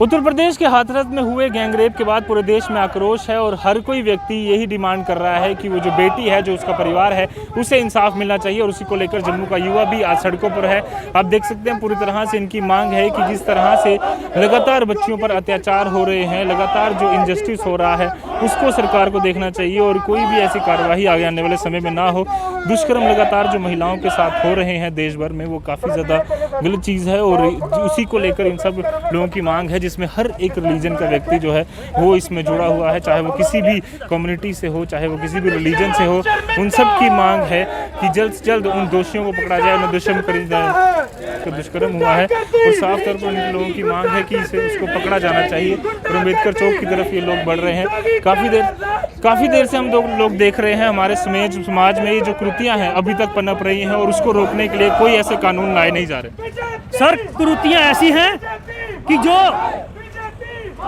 उत्तर प्रदेश के हाथरस में हुए गैंगरेप के बाद पूरे देश में आक्रोश है और हर कोई व्यक्ति यही डिमांड कर रहा है कि वो जो बेटी है, जो उसका परिवार है, उसे इंसाफ मिलना चाहिए। और उसी को लेकर जम्मू का युवा भी आज सड़कों पर है। आप देख सकते हैं पूरी तरह से इनकी मांग है कि जिस तरह से लगातार बच्चियों पर अत्याचार हो रहे हैं, लगातार जो इनजस्टिस हो रहा है, उसको सरकार को देखना चाहिए और कोई भी ऐसी कार्रवाई आगे आने वाले समय में ना हो। दुष्कर्म लगातार जो महिलाओं के साथ हो रहे हैं देश भर में, वो काफ़ी ज़्यादा गलत चीज़ है और उसी को लेकर इन सब लोगों की मांग है, जिसमें हर एक रिलीजन का व्यक्ति जो है वो इसमें जुड़ा हुआ है, चाहे वो किसी भी कम्युनिटी से हो, चाहे वो किसी भी रिलीजन से हो। उन सब की मांग है कि जल्द से जल्द उन दोषियों को पकड़ा जाए, उन्हें दुष्कर्म हुआ है और साफ तौर पर उन लोगों की मांग है कि इसे उसको पकड़ा जाना चाहिए। और अम्बेडकर चौक की तरफ ये लोग बढ़ रहे हैं। काफ़ी देर से हम लोग देख रहे हैं हमारे समाज में ये जो कृतियाँ हैं अभी तक पनप रही हैं और उसको रोकने के लिए कोई ऐसे कानून लाए नहीं जा रहे। सर, कुरीतियां ऐसी हैं कि जो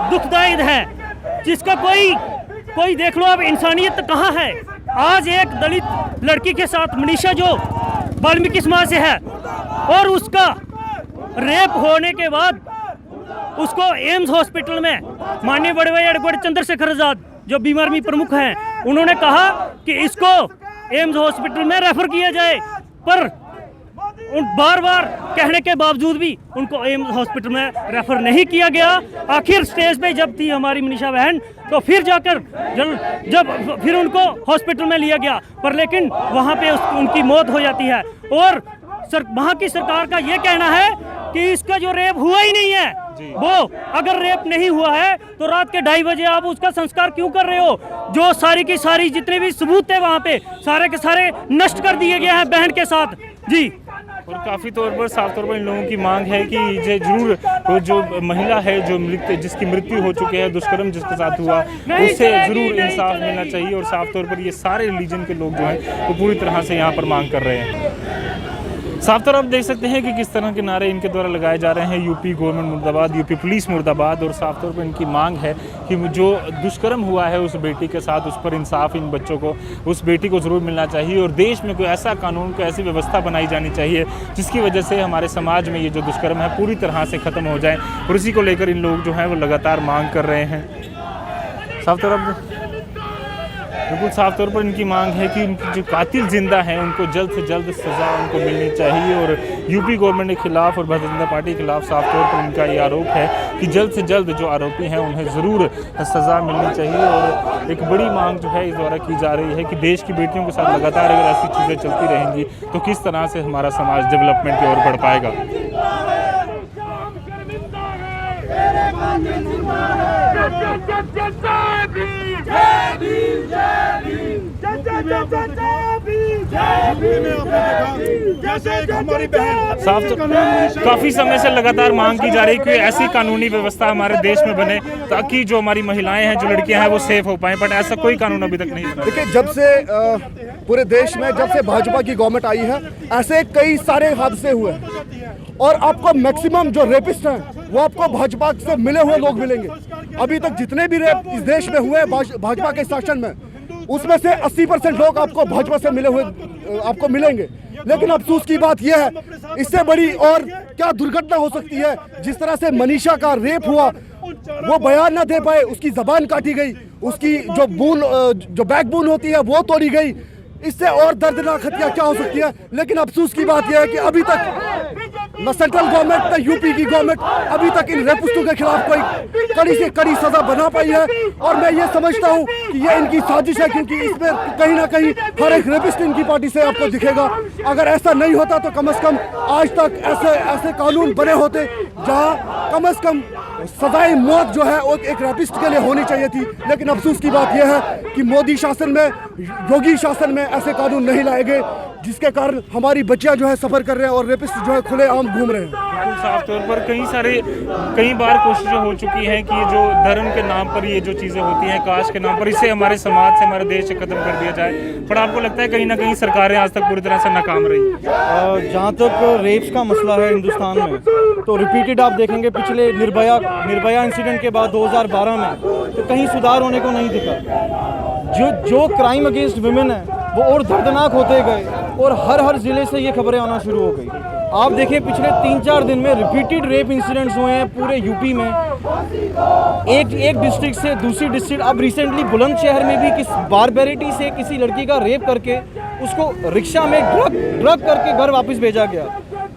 दुखदायी है, जिसका कोई देख लो अब इंसानियत कहाँ है। आज एक दलित लड़की के साथ मनीषा जो वाल्मीकि समाज से है और उसका रेप होने के बाद उसको एम्स हॉस्पिटल में माननीय बड़े भाई एडवोकेट चंद्रशेखर आजाद जो बीमारी प्रमुख हैं, उन्होंने कहा कि इसको एम्स हॉस्पिटल में रेफर किया जाए, पर बार बार कहने के बावजूद भी उनको एम्स हॉस्पिटल में रेफर नहीं किया गया। आखिर स्टेज पे जब थी हमारी मनीषा बहन, तो फिर जाकर जब फिर उनको हॉस्पिटल में लिया गया, पर लेकिन वहाँ पे उनकी मौत हो जाती है। और वहाँ की सरकार का ये कहना है कि इसका जो रेप हुआ ही नहीं है, वो अगर रेप नहीं हुआ है तो रात के 2:30 बजे आप उसका संस्कार क्यों कर रहे हो? जो सारी की सारी जितने भी सबूत थे वहाँ पे सारे के सारे नष्ट कर दिए गए हैं बहन के साथ जी। और काफ़ी साफ तौर पर इन लोगों की मांग है कि जरूर वो जो महिला है जिसकी मृत्यु हो चुकी है, दुष्कर्म जिसके साथ हुआ, उससे जरूर इंसाफ मिलना चाहिए। और साफ तौर पर ये सारे रिलीजन के लोग जो हैं वो पूरी तरह से यहाँ पर मांग कर रहे हैं। साफ तौर आप देख सकते हैं कि किस तरह के नारे इनके द्वारा लगाए जा रहे हैं। यूपी गवर्नमेंट मुर्दाबाद, यूपी पुलिस मुर्दाबाद। और साफ तौर पर इनकी मांग है कि जो दुष्कर्म हुआ है उस बेटी के साथ, उस पर इंसाफ इन बच्चों को, उस बेटी को ज़रूर मिलना चाहिए। और देश में कोई ऐसा कानून, कोई ऐसी व्यवस्था बनाई जानी चाहिए जिसकी वजह से हमारे समाज में ये जो दुष्कर्म है पूरी तरह से ख़त्म हो जाए। और इसी को लेकर इन लोग जो हैं वो लगातार मांग कर रहे हैं। बिल्कुल साफ तौर पर इनकी मांग है कि जो कातिल जिंदा हैं उनको जल्द से जल्द सज़ा उनको मिलनी चाहिए। और यूपी गवर्नमेंट के खिलाफ और भारतीय जनता पार्टी के खिलाफ साफ तौर पर इनका ये आरोप है कि जल्द से जल्द जो आरोपी हैं उन्हें ज़रूर सज़ा मिलनी चाहिए। और एक बड़ी मांग जो है इस द्वारा की जा रही है कि देश की बेटियों के साथ लगातार अगर ऐसी चीज़ें चलती रहेंगी तो किस तरह से हमारा समाज डेवलपमेंट की ओर बढ़ पाएगा। काफी समय से लगातार मांग की जा रही है कि ऐसी कानूनी व्यवस्था हमारे देश में बने ताकि जो हमारी महिलाएं हैं, जो लड़कियां हैं, वो सेफ हो पाएं। बट ऐसा कोई कानून अभी तक नहीं बना। देखिए, जब से पूरे देश में जब से भाजपा की गवर्नमेंट आई है, ऐसे कई सारे हादसे हुए और आपको मैक्सिमम जो रेपिस्ट हैं वो आपको भाजपा से मिले हुए लोग मिलेंगे। अभी तक जितने भी रेप इस देश में हुए भाजपा के शासन में, उसमें से 80% लोग आपको भाजपा से मिले हुए आपको मिलेंगे। लेकिन अफसोस की बात यह है, इससे बड़ी और क्या दुर्घटना हो सकती है। जिस तरह से मनीषा का रेप हुआ, वो बयान ना दे पाए, उसकी जबान काटी गई, उसकी जो बैकबोन होती है वो तोड़ी गई। इससे और दर्दनाक हत्या क्या हो सकती है। लेकिन अफसोस की बात यह है कि अभी तक न सेंट्रल गवर्नमेंट न यूपी की गवर्नमेंट अभी तक इन रेपिस्टों के खिलाफ कोई कड़ी से कड़ी सजा बना पाई है। और मैं ये समझता हूँ कि ये इनकी साजिश है, क्योंकि इसमें कहीं ना कहीं हर एक रेपिस्ट इनकी पार्टी से आपको दिखेगा। अगर ऐसा नहीं होता तो कम से कम आज तक ऐसे कानून बने होते जहाँ कम से कम सजाए मौत जो है वो एक रेपिस्ट के लिए होनी चाहिए थी। लेकिन अफसोस की बात यह है कि मोदी शासन में, योगी शासन में ऐसे कानून नहीं लाए गए, जिसके कारण हमारी बच्चियां जो है सफर कर रहे हैं और रेपिस्ट जो है खुलेआम घूम रहे हैं। बिल्कुल साफ तौर पर कई बार कोशिशें हो चुकी हैं कि जो धर्म के नाम पर ये जो चीज़ें होती हैं, कास्ट के नाम पर, इसे हमारे समाज से, हमारे देश से खत्म कर दिया जाए। पर आपको लगता है कहीं ना कहीं सरकारें आज तक पूरी तरह से नाकाम रही? जहाँ तक रेप्स का मसला है हिंदुस्तान में, तो रिपीटेड आप देखेंगे पिछले निर्भया इंसिडेंट के बाद 2012 में तो कहीं सुधार होने को नहीं दिखा। जो क्राइम अगेंस्ट वुमेन है वो और दर्दनाक होते गए और हर ज़िले से ये खबरें आना शुरू हो गई। आप देखें पिछले 3-4 दिन में रिपीटेड रेप इंसिडेंट्स हुए हैं पूरे यूपी में। एक डिस्ट्रिक्ट से दूसरी डिस्ट्रिक्ट, अब रिसेंटली बुलंदशहर में भी किस बारबेरिटी से किसी लड़की का रेप करके उसको रिक्शा में ड्रग करके घर वापस भेजा गया।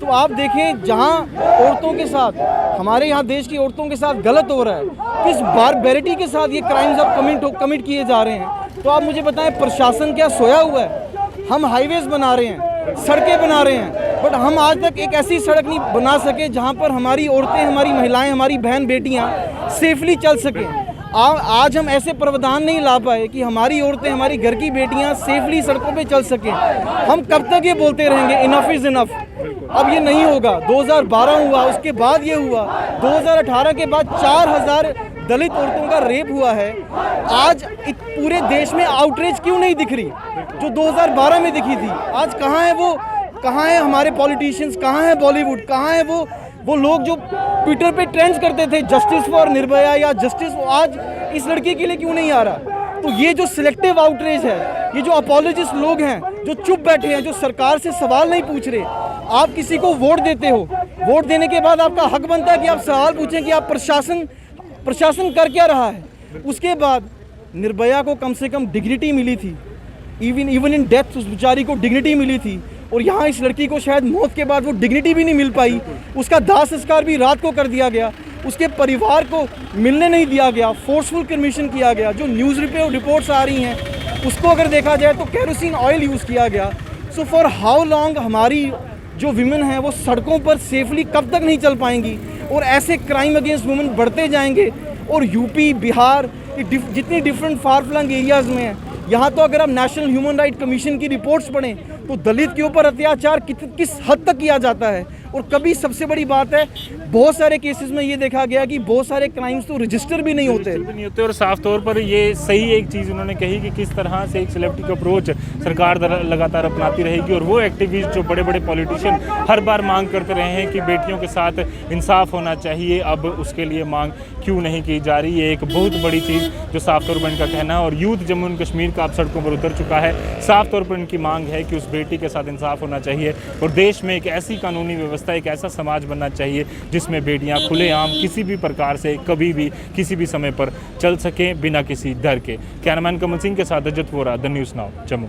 तो आप देखें जहां औरतों के साथ, हमारे यहाँ देश की औरतों के साथ गलत हो रहा है, किस बारबेरिटी के साथ ये क्राइम्स अब कमिट किए जा रहे हैं। तो आप मुझे बताएं प्रशासन क्या सोया हुआ है? हम हाईवेज बना रहे हैं, सड़कें बना रहे हैं, बट हम आज तक एक ऐसी सड़क नहीं बना सके जहां पर हमारी औरतें, हमारी महिलाएं, हमारी बहन बेटियां सेफली चल सकें। आज हम ऐसे प्रावधान नहीं ला पाए कि हमारी औरतें, हमारी घर की बेटियां सेफली सड़कों पे चल सकें। हम कब तक ये बोलते रहेंगे इनफ इज़ इनफ? अब ये नहीं होगा। 2012 हुआ, उसके बाद ये हुआ, 2018 के बाद 4000 दलित औरतों का रेप हुआ है। आज पूरे देश में आउटरीच क्यों नहीं दिख रही जो 2012 में दिखी थी? आज कहाँ है वो? कहाँ है हमारे पॉलिटिशियंस? कहाँ है बॉलीवुड? कहाँ है वो लोग जो ट्विटर पे ट्रेंड्स करते थे जस्टिस फॉर निर्भया या जस्टिस? आज इस लड़की के लिए क्यों नहीं आ रहा? तो ये जो सिलेक्टिव आउटरीच है, ये जो अपोलोजिस्ट लोग हैं जो चुप बैठे हैं, जो सरकार से सवाल नहीं पूछ रहे, आप किसी को वोट देते हो, वोट देने के बाद आपका हक बनता है कि आप सवाल पूछें कि आप प्रशासन कर क्या रहा है। उसके बाद निर्भया को कम से कम डिग्निटी मिली थी, इवन इन डेथ उस बेचारी को डिग्निटी मिली थी, और यहाँ इस लड़की को शायद मौत के बाद वो डिग्निटी भी नहीं मिल पाई। उसका दाह संस्कार भी रात को कर दिया गया, उसके परिवार को मिलने नहीं दिया गया, फोर्सफुल क्रिमिनेशन किया गया। जो न्यूज़ रिपोर्ट्स आ रही हैं उसको अगर देखा जाए तो केरोसिन ऑयल यूज़ किया गया। सो फॉर हाउ लॉन्ग हमारी जो विमेन हैं वो सड़कों पर सेफली कब तक नहीं चल पाएंगी? और ऐसे क्राइम अगेंस्ट वुमेन बढ़ते जाएंगे। और यूपी, बिहार, जितनी डिफरेंट फार फ्लंग एरियाज़ में है, यहाँ तो अगर आप नेशनल ह्यूमन राइट कमीशन की रिपोर्ट्स पढ़ें तो दलित के ऊपर अत्याचार किस हद तक किया जाता है। और कभी सबसे बड़ी बात है, बहुत सारे केसेस में ये देखा गया कि बहुत सारे क्राइम्स तो रजिस्टर भी नहीं होते। और साफ तौर पर ये सही एक चीज़ उन्होंने कही कि किस तरह से एक सिलेक्टिव अप्रोच सरकार लगातार अपनाती रहेगी। और वो एक्टिविस्ट जो बड़े बड़े पॉलिटिशियन हर बार मांग करते रहे हैं कि बेटियों के साथ इंसाफ होना चाहिए, अब उसके लिए मांग क्यों नहीं की जा रही? ये एक बहुत बड़ी चीज़ जो साफ तौर पर इनका कहना है। और यूथ जम्मू एंड कश्मीर का अब सड़कों पर उतर चुका है। साफ तौर पर इनकी मांग है कि उस बेटी के साथ इंसाफ होना चाहिए और देश में एक ऐसी कानूनी व्यवस्था, एक ऐसा समाज बनना चाहिए जिसमें बेटियां खुलेआम किसी भी प्रकार से कभी भी किसी भी समय पर चल सकें बिना किसी डर के। कैमरामैन कमल सिंह के साथ Ajat Vora, the news now, Jammu.